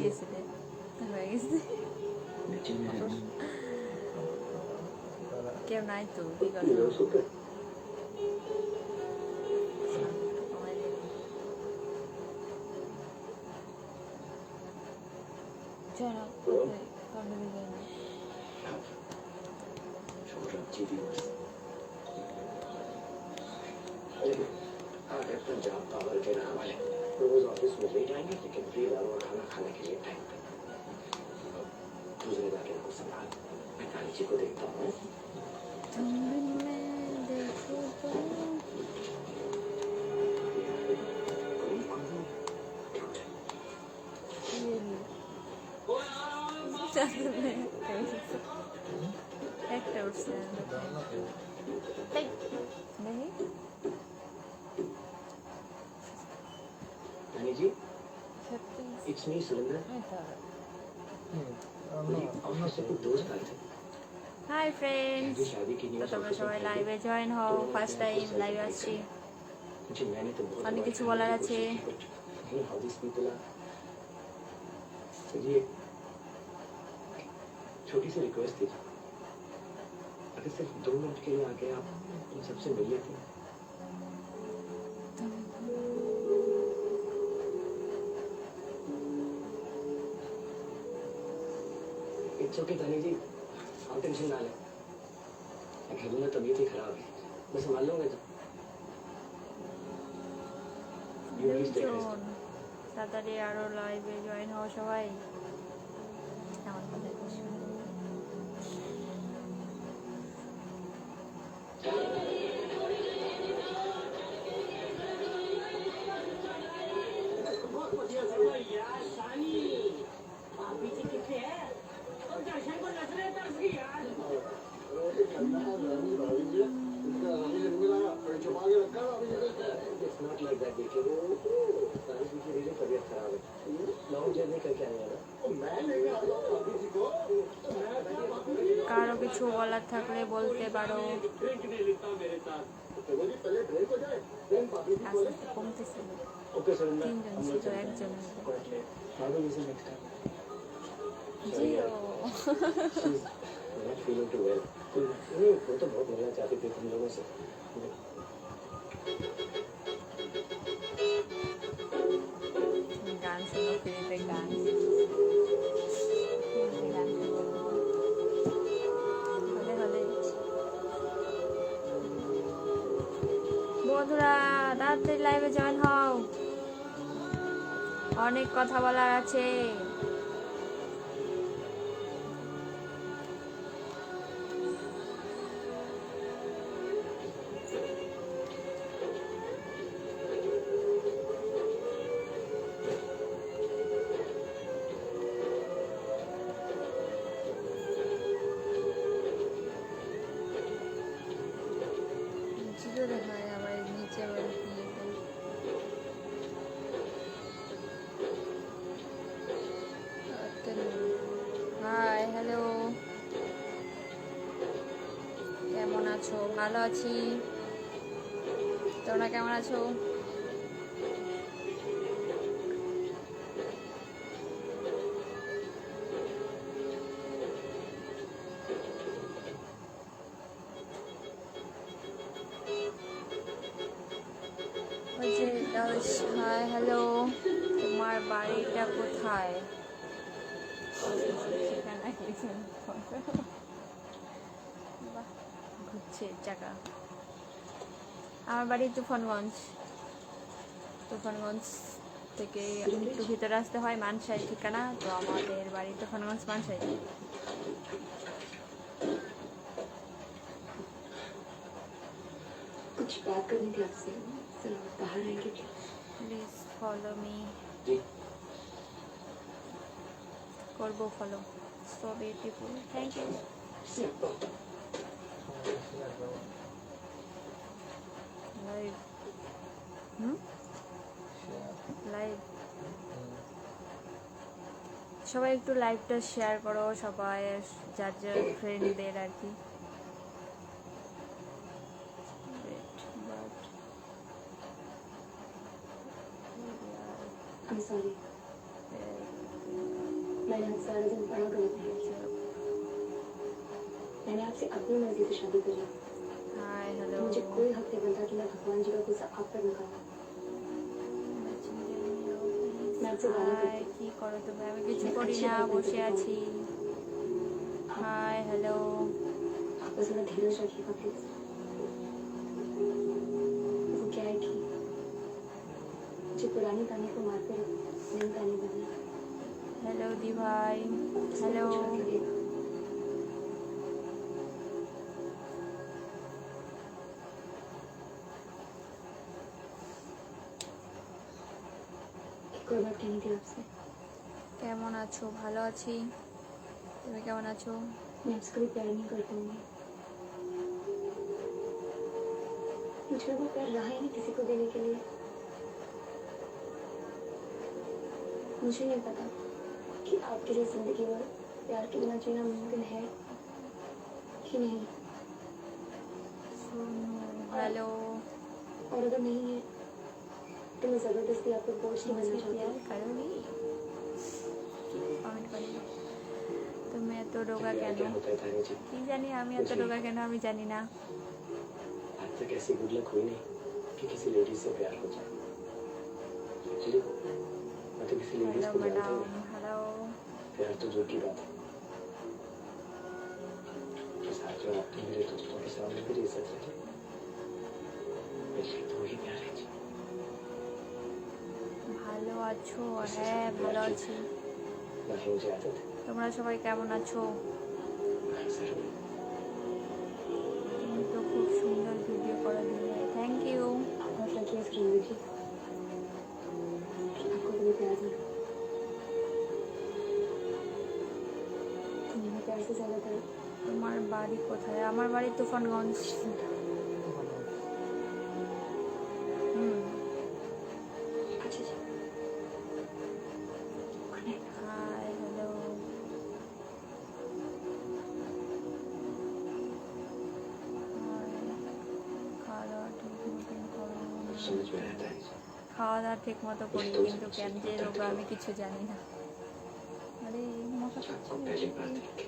গেছিলে হয়ে গেছে কেউ নাই তো কি করবো চলো पंजाब पावर के नाम वाले रोज ऑफिस में लेट आएंगे लेकिन फ्री दारू और खाना खाने के लिए टाइम पे दूसरे जाके इनको संभाल मैं काली जी को देखता हूँ একটা উঠছে नहीं रानी जी इट्स मी सुरेंद्र ऑफिस से कुछ दोस्त आए थे हाय फ्रेंड्स शादी की न्यूज़ তোমরা সবাই লাইভে জয়েন হও ফার্স্ট টাইম লাইভে আসছি मुझे मैंने तो बहुत অনেক কিছু বলার আছে हाउ दिस पीपल आर ये छोटी सी रिक्वेस्ट थी अगर सिर्फ 2 मिनट के लिए आके आप इन सबसे मिल लेते इट्स ओके तानी जी आप टेंशन ना लें घर में तबीयत ही खराब है मैं संभाल लूंगा तो তাড়াতাড়ি আরো লাইভে জয়েন হও সবাই আমার কথা কারো কিছু বলার থাকলে বলতে পারো কমতেছে 3 জন ছিল একজন वो तो बहुत मिलना चाहती थी तुम लोगों से গান শুনো ফ্রিতে গান বন্ধুরা তাড়াতাড়ি লাইভে জয়েন হও অনেক কথা বলার আছে হাই হ্যালো কেমন আছো ভালো আছি তোমরা কেমন আছো হাই হ্যালো তোমার বাড়িটা কোথায় ঘুরছে জায়গা আমার বাড়ি তুফানগঞ্জ থেকে একটু ভিতরে আসতে হয় মানসাই ঠিকানা তো আমাদের বাড়ি তুফানগঞ্জ মানসাই कुछ बात करनी थी आपसे सर बाहर आएंगे क्या प्लीज फॉलो मी করবো follow so beautiful thank you live live সবাই একটু লাইভটা শেয়ার করো সবাই যার যার ফ্রেন্ডদের আর কি I'm sorry मैंने आज सारा दिन बड़ा गलत किया। मैंने आपसे अपनी मर्जी से शादी करी। हाय हेलो मुझे कोई हक नहीं बनता कि मैं भगवान जी का गुस्सा आप पर न करूं। मैं आपसे वादा হাই करती কি করো তুমি? আমি কিছু করি না, বসে আছি। হাই হ্যালো हूँ आप बस थोड़ा धीरज रखिएगा प्लीज। वो क्या है कि मुझे पुरानी कहानी को मारकर नई कहानी बनना है। হ্যালো দি ভাই उसमें হ্যালো कुछ मत लगेगा। कोई बात कहनी थी आपसे। কেমন আছো? ভালো আছি, তুমি কেমন আছো? मैं आपसे कभी प्यार नहीं कर पाऊंगी। मुझे वो प्यार रहा ही नहीं किसी को देने के लिए। मुझे नहीं पता कि आपके लिए जिंदगी भर प्यार के बिना जीना मुमकिन है कि नहीं। हेलो और अगर नहीं है तो मैं जबरदस्ती आपको बोझ नहीं बनना चाहती। प्यार करोगी? কমেন্ট করি তুমি এত রোগা प्यार কেন? क्या होता है तानी जी? কি জানি আমি এত রোগা কেন আমি জানি না। आज तक ऐसी गुड लक हुई नहीं कि किसी लेडीज से प्यार हो जाए। जी, मैं तो किसी लेडीज হ্যালো को जानता ही ম্যাডাম नहीं। হ্যালো प्यार तो दूर की बात है। इस आज जो आपने मेरे दोस्तों के सामने मेरी इज्जत रखी, मेरे तो वही प्यार है जी। ভালো আছো? হ্যাঁ ভালো আছি। ना ही मुझे आदत है। তোমরা সবাই কেমন আছো? अक्सर তুমি তো খুব সুন্দর ভিডিও করে দিলে, থ্যাংক ইউ। बहुत लकी है सुरेंद्र जी, आपको कभी प्यार नहीं। तुम्हें प्यार से ज्यादा दर्द তোমার বাড়ি কোথায়? আমার বাড়ি তুফানগঞ্জ। হুম अच्छा जी। Good night. হাই হ্যালো খাওয়া দাওয়া ঠিক মতন করো না। समझ में आता है। খাওয়া দাওয়া ঠিক মতো করি কিন্তু কেন যে রোগা আমি কিছু জানি না। আরে মশা आपको খাচ্ছে। पहली बार देख के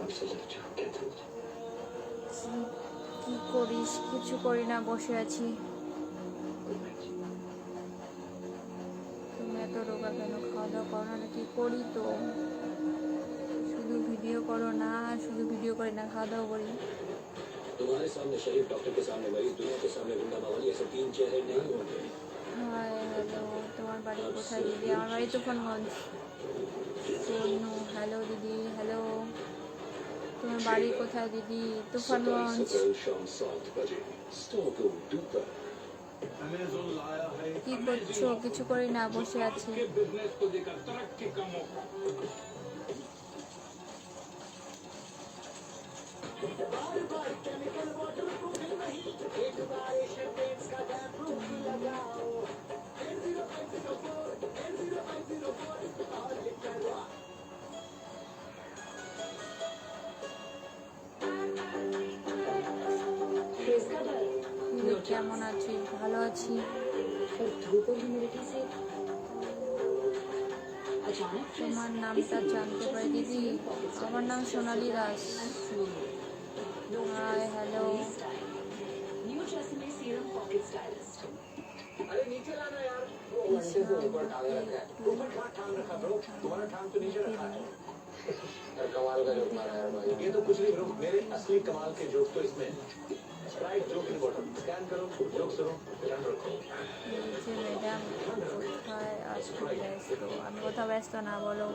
आपसे लग जो क्या था मुझे। কি করিস? কিছু করি না, বসে আছি। गुड नाइट जी। তুমি এত রোগা কেন? খাওয়া দাওয়া করো না? কি করি তো, শুধু ভিডিও করো না, শুধু ভিডিও করি না, খাওয়া দাওয়া করি। तुम्हारे सामने शरीफ, डॉक्टर के सामने मरीज, दुनिया के सामने गुंडा मावली, ऐसे तीन चेहरे नहीं होंगे। হাই হ্যালো তোমার বাড়ি কোথায় দিদি? আমার বাড়ি তুফানগঞ্জ। সোনু হ্যালো দিদি হ্যালো তোমার বাড়ি কোথায় দিদি? তুফানগঞ্জ। कल शाम 7 बजे स्टोर को डूपर। अमेज़न लाया है কি করছো? কিছু করি না, বসে আছি। के बिजनेस को देकर तरक्की का मौका। फेस का डर তুমি কেমন আছিস? ভালো আছি। और धूप और ह्यूमिडिटी से अचानक তোমার নামটা জানতে পারি দিদি? আমার নাম Sonali Das. Hi hello new TRESemme serum pocket stylist. अरे नीचे लाना यार, वो अंडे से ऊपर टांग रखा है। ऊपर कहाँ टांग रखा ब्रो? तुम्हारा टांग तो नीचे रखा है। यार कमाल का जोक मारा यार भाई। ये तो कुछ नहीं ब्रो, मेरे असली कमाल के जोक तो इसमें हैं। Sprite joke in bottom, scan करो, जोक सुनो, ध्यान रखो। এই যে ম্যাডাম কোথায় আছো? ব্যস্ত? আমি কোথাও ব্যস্ত না, বলো।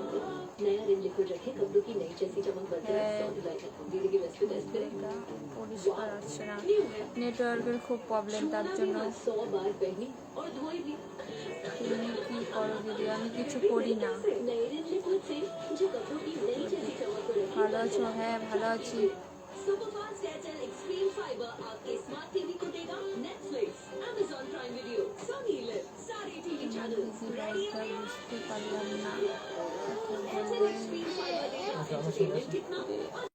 नया रिम लिक्विड रखें, कपड़ों की नई जैसी चमक बरकरार। है। 100 जुलाई तक दीदी की बेस्ट टेस्ट करें। এটা পরিষ্কার আসছে না, নেটওয়ার্কের খুব প্রবলেম, তার জন্য। 100 बार पहनी और धोई भी। তুমি কি করো দিদি? আমি কিছু करी ना। नए रिम लिक्विड से जो कपड़ों की नई जैसी चमक को रखें। ভালো আছো? হ্যাঁ ভালো আছি। सुपरफास्ट एयरटेल एक्सट्रीम फाइबर आपके स्मार्ट टीवी को देगा Netflix, Amazon prime video, Sony live, सारे टीवी चैनल्स দিদি ভাইটা বুঝতে পারলাম না। एयरटेल एक्सट्रीम फाइबर देगा एंटरटेनमेंट कितना और